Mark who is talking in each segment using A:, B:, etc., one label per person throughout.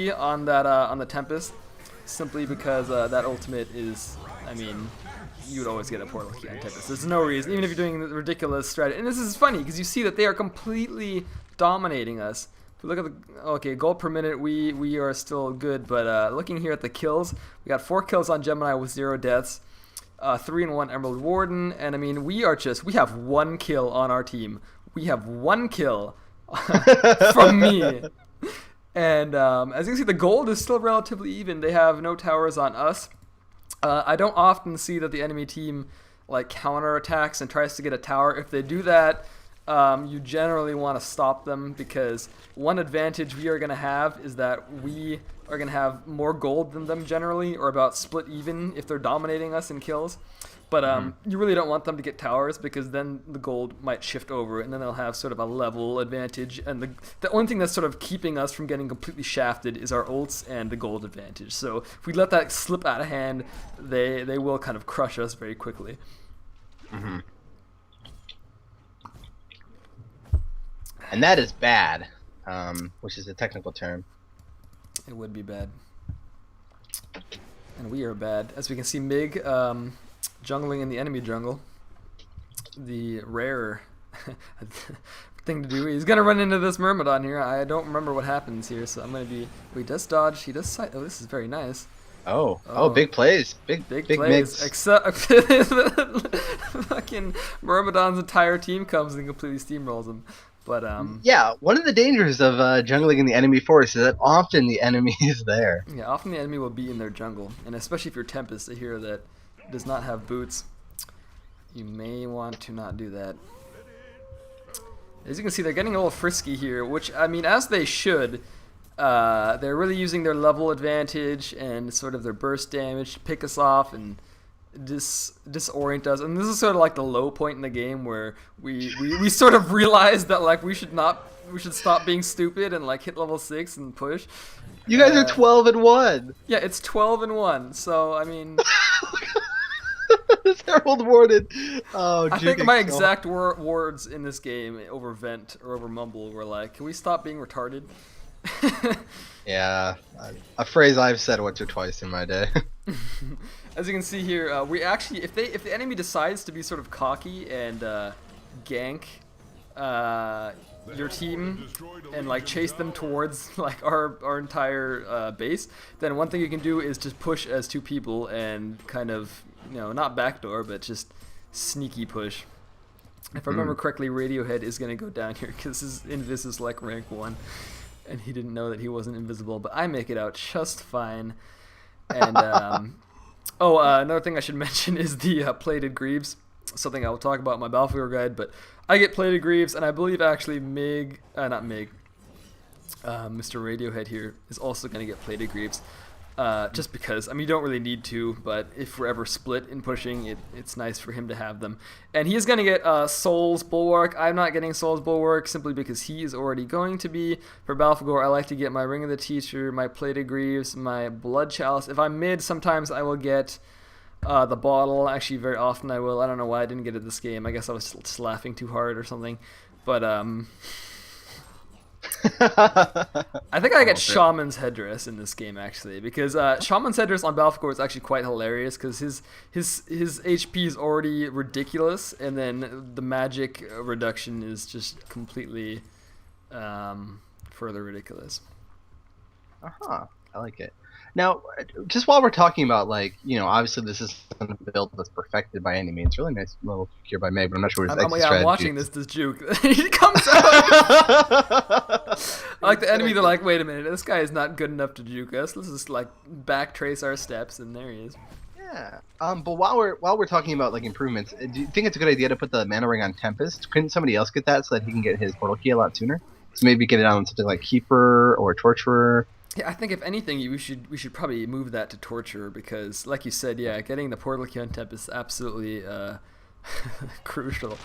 A: key on the Tempest, simply because that ultimate is, I mean, you would always get a portal key on Tempest. There's no reason, even if you're doing the ridiculous strategy. And this is funny because you see that they are completely dominating us. If we look at the gold per minute, we are still good. But looking here at the kills, we got 4 kills on Gemini with 0 deaths, 3 and 1 Emerald Warden, and I mean we have 1 kill on our team. We have 1 kill from me. And as you can see, the gold is still relatively even. They have no towers on us. I don't often see that the enemy team like counterattacks and tries to get a tower. If they do that, you generally want to stop them, because one advantage we are going to have is that we are going to have more gold than them generally, or about split even if they're dominating us in kills. But you really don't want them to get towers, because then the gold might shift over, and then they'll have sort of a level advantage. And the only thing that's sort of keeping us from getting completely shafted is our ults and the gold advantage. So if we let that slip out of hand, they will kind of crush us very quickly.
B: Mm-hmm. And that is bad, which is a technical term.
A: It would be bad. And we are bad. As we can see, Mig jungling in the enemy jungle. The rare thing to do. He's going to run into this Myrmidon here. I don't remember what happens here, so I'm going to be... Oh, he does dodge. He does sight. Oh, this is very nice.
B: Oh, big plays. Big
A: plays.
B: Mix.
A: Except fucking Myrmidon's entire team comes and completely steamrolls him. But
B: yeah, one of the dangers of jungling in the enemy forest is that often the enemy is there.
A: Yeah, often the enemy will be in their jungle, and especially if you're Tempest, I hear that does not have boots. You may want to not do that. As you can see, they're getting a little frisky here, which, I mean, as they should. They're really using their level advantage and sort of their burst damage to pick us off and disorient us. And this is sort of like the low point in the game where we sort of realize that like we should stop being stupid and like hit level 6 and push.
B: You guys are 12-1.
A: Yeah, it's 12-1. So I mean,
B: this Herald Warden. Oh,
A: I think my exact words in this game over Vent or over Mumble were like, "Can we stop being retarded?"
B: Yeah, a phrase I've said once or twice in my day.
A: As you can see here, we actually, if the enemy decides to be sort of cocky and gank your team and like chase them towards like our entire base, then one thing you can do is just push as 2 people and kind of, you know, not backdoor, but just sneaky push. If I remember correctly, Radiohead is going to go down here because his Invis is like rank 1. And he didn't know that he wasn't invisible, but I make it out just fine. And another thing I should mention is the plated greaves. Something I will talk about in my Battlefield guide, but I get plated greaves, and I believe actually Mr. Radiohead here is also going to get plated greaves. Just because, I mean, you don't really need to, but if we're ever split in pushing, it's nice for him to have them. And he is going to get Soul's Bulwark. I'm not getting Soul's Bulwark simply because he is already going to be. For Balfagor, I like to get my Ring of the Teacher, my Plated Greaves, my Blood Chalice. If I'm mid, sometimes I will get the bottle. Actually, very often I will. I don't know why I didn't get it this game. I guess I was just laughing too hard or something. But, I think I get Shaman's Headdress in this game actually, because Shaman's Headdress on Balfagor is actually quite hilarious because his HP is already ridiculous, and then the magic reduction is just completely further ridiculous.
B: I like it. Now, just while we're talking about, like, you know, obviously this is a build that's perfected by any means. Really nice little cure by Meg, but I'm not sure what his exit strategy.
A: I'm watching this juke. He comes out. I like the enemy. They're like, wait a minute, this guy is not good enough to juke us. Let's just like backtrace our steps, and there he is.
B: Yeah. But while we're talking about like improvements, do you think it's a good idea to put the mana ring on Tempest? Couldn't somebody else get that so that he can get his portal key a lot sooner? So maybe get it on something like Keeper or Torturer.
A: Yeah, I think if anything, we should probably move that to Torturer because, like you said, yeah, getting the portal key on Temp is absolutely crucial.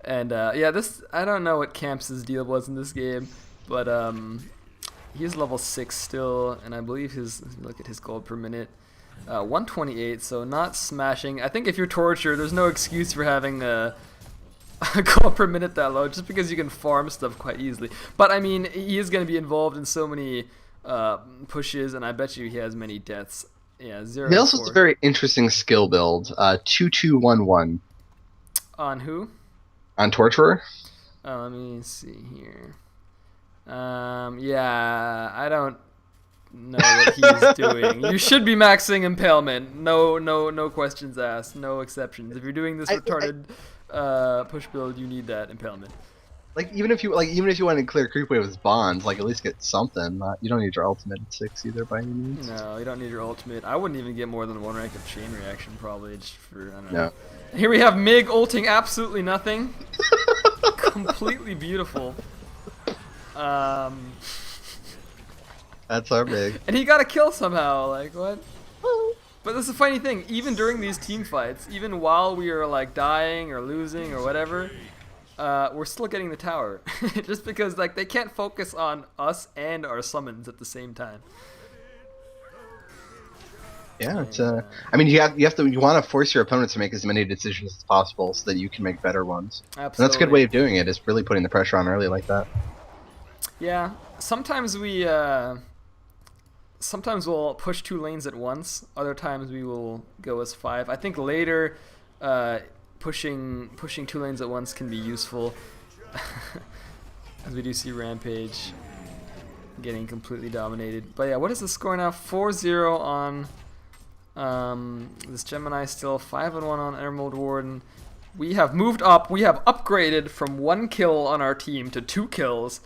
A: And yeah, this, I don't know what Camp's deal was in this game, but he's level 6 still, and I believe look at his gold per minute, 128. So not smashing. I think if you're Torturer, there's no excuse for having a gold per minute that low, just because you can farm stuff quite easily. But I mean, he is going to be involved in so many pushes, and I bet you he has many deaths. Yeah, 0
B: He
A: and
B: also has a
A: 4.
B: very interesting skill build. 2-2-1-1
A: On who?
B: on Torturer.
A: Let me see here. Yeah, I don't know what he's doing. You should be maxing impalement. No questions asked. No exceptions. If you're doing this retarded push build, you need that impalement.
B: Like even if you want to clear creep wave with bonds, like at least get something. You don't need your ultimate at 6 either by any means.
A: No, you don't need your ultimate. I wouldn't even get more than 1 rank of chain reaction probably just for I don't know.
B: No.
A: Here we have Mig ulting absolutely nothing. Completely beautiful.
B: That's our big.
A: And he got a kill somehow. Like what? But that's the funny thing. Even during these team fights, even while we are like dying or losing or whatever, we're still getting the tower. Just because like they can't focus on us and our summons at the same time.
B: Yeah, it's I mean, you want to force your opponents to make as many decisions as possible so that you can make better ones.
A: Absolutely.
B: And that's a good way of doing it. Is really putting the pressure on early like that.
A: Yeah, sometimes we'll push 2 lanes at once. Other times we will go as 5. I think later, pushing 2 lanes at once can be useful, as we do see Rampage getting completely dominated. But yeah, what is the score now? 4-0 on this Gemini. Still 5-1 on Emerald Warden. We have moved up. We have upgraded from 1 kill on our team to 2 kills.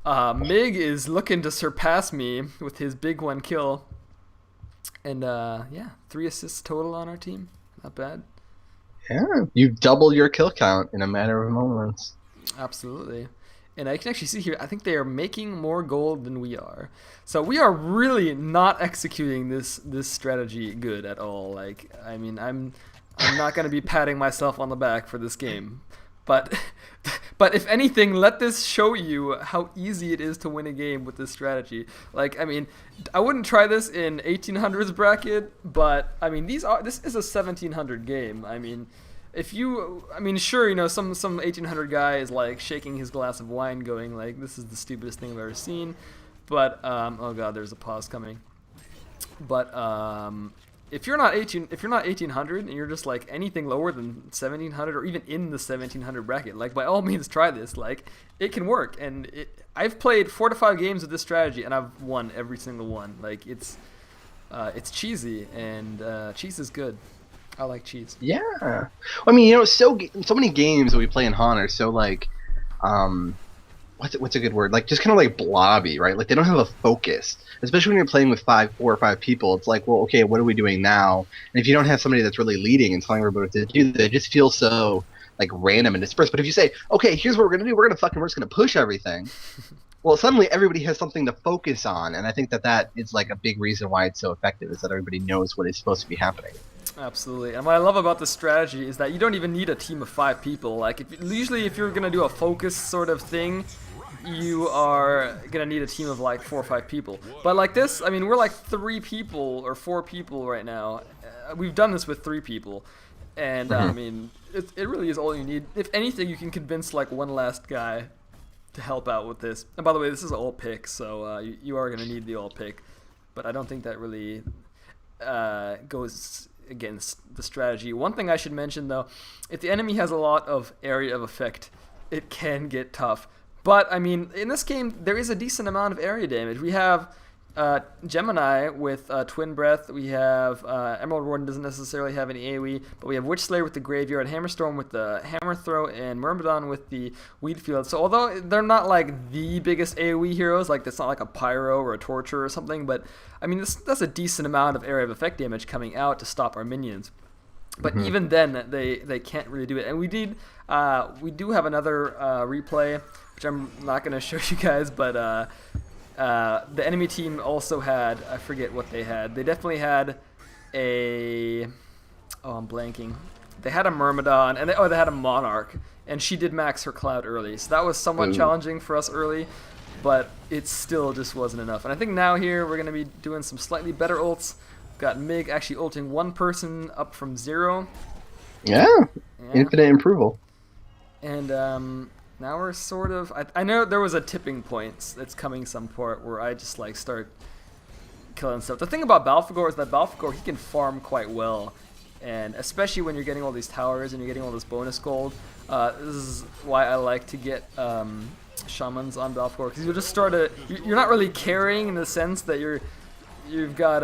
A: Mig is looking to surpass me with his big 1 kill. And yeah, 3 assists total on our team. Not bad.
B: Yeah, you double your kill count in a matter of moments.
A: Absolutely. And I can actually see here, I think they are making more gold than we are. So we are really not executing this strategy good at all. Like, I mean, I'm not going to be patting myself on the back for this game. But if anything, let this show you how easy it is to win a game with this strategy. Like, I mean, I wouldn't try this in 1800s bracket, but I mean, this is a 1700 game. I mean, sure, you know, some 1800 guy is like shaking his glass of wine, going like, "This is the stupidest thing I've ever seen." But oh god, there's a pause coming. But if you're not 1800 and you're just like anything lower than 1700 or even in the 1700 bracket, like by all means try this. Like it can work, and I've played 4 to 5 games with this strategy and I've won every single one. Like it's cheesy, and cheese is good. I like cheese.
B: Yeah, I mean, you know, so many games that we play in HoN are so like, what's a good word? Like just kind of like blobby, right? Like they don't have a focus, especially when you're playing with 4 or 5 people. It's like, well, okay, what are we doing now? And if you don't have somebody that's really leading and telling everybody what to do, they just feel so like random and dispersed. But if you say, okay, here's what we're gonna do, we're just gonna push everything. Well, suddenly everybody has something to focus on, and I think that is like a big reason why it's so effective, is that everybody knows what is supposed to be happening.
A: Absolutely. And what I love about this strategy is that you don't even need a team of 5 people. Like usually if you're gonna do a focus sort of thing, you are gonna need a team of like 4 or 5 people. But like this, I mean, we're like 3 people or 4 people right now. We've done this with 3 people, and I mean, it really is all you need. If anything, you can convince like one last guy to help out with this. And by the way, this is all pick, so you are gonna need the all pick. But I don't think that really goes against the strategy. One thing I should mention though, if the enemy has a lot of area of effect, it can get tough. But I mean, in this game, there is a decent amount of area damage. We have Gemini with Twin Breath. We have Emerald Warden doesn't necessarily have any AoE, but we have Witch Slayer with the Graveyard, Hammerstorm with the Hammer Throw, and Myrmidon with the Weed Field. So although they're not like the biggest AoE heroes, like that's not like a Pyro or a Torture or something, but I mean that's a decent amount of area of effect damage coming out to stop our minions. But even then, they can't really do it. And we do have another replay, which I'm not going to show you guys, but the enemy team also had, I forget what they had. They definitely had I'm blanking. They had a Myrmidon, and they had a Monarch, and she did max her Cloud early. So that was somewhat challenging for us early, but it still just wasn't enough. And I think now here we're going to be doing some slightly better ults. Got Mig actually ulting 1 person up from 0.
B: Yeah. Infinite improval.
A: And Now we're sort of... I know there was a tipping point that's coming some point where I just like start killing stuff. The thing about Balfagor is that Balfagor, he can farm quite well. And especially when you're getting all these towers and you're getting all this bonus gold. This is why I like to get shamans on Balfagor. Because you'll just start to... You're not really carrying in the sense that you've got...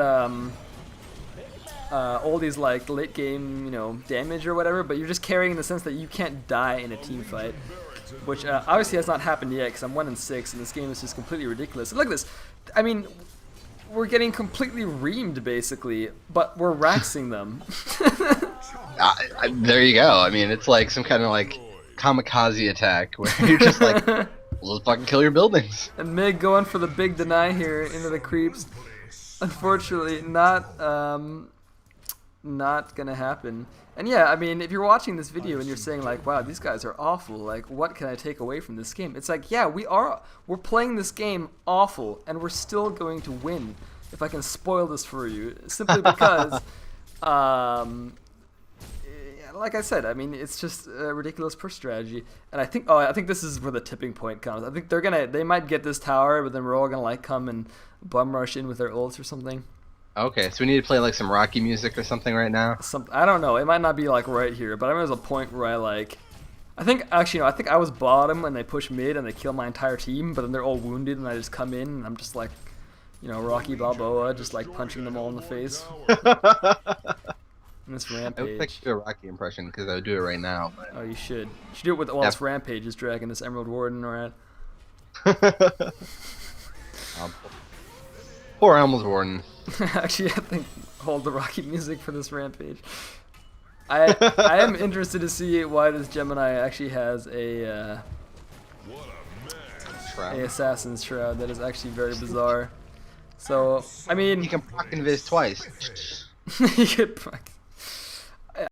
A: all these like late game, damage or whatever, but you're just carrying in the sense that you can't die in a team fight, which obviously has not happened yet because I'm 1-6 and this game is just completely ridiculous. And look at this. I mean, we're getting completely reamed basically, but we're raxing them.
B: There you go. I mean, it's like some kind of like kamikaze attack where you're just like, we'll just fucking kill your buildings.
A: And Mig going for the big deny here into the creeps. Unfortunately, not gonna happen. And yeah, I mean, if you're watching this video and you're saying like, wow, these guys are awful, like what can I take away from this game? It's like, yeah, we're playing this game awful and we're still going to win if I can spoil this for you, simply because like I said, I mean, it's just a ridiculous push strategy. And I think this is where the tipping point comes. I think they might get this tower, but then we're all gonna like come and bum rush in with their ults or something.
B: Okay, so we need to play like some Rocky music or something right now.
A: I don't know. It might not be like right here, but I remember there's a point where I think I was bottom and they push mid and they kill my entire team, but then they're all wounded and I just come in and I'm just like, Rocky Balboa, just like punching them all in the face. And this rampage.
B: I would like to do a Rocky impression because I would do it right now. But...
A: Oh, you should. You should do it with all this rampage is dragging this Emerald Warden around.
B: Poor Emerald Warden.
A: Actually, I think hold the Rocky music for this rampage. I am interested to see why this Gemini actually has a Assassin's Shroud. That is actually very bizarre. So, I mean...
B: You can proc invis twice.
A: You could proc...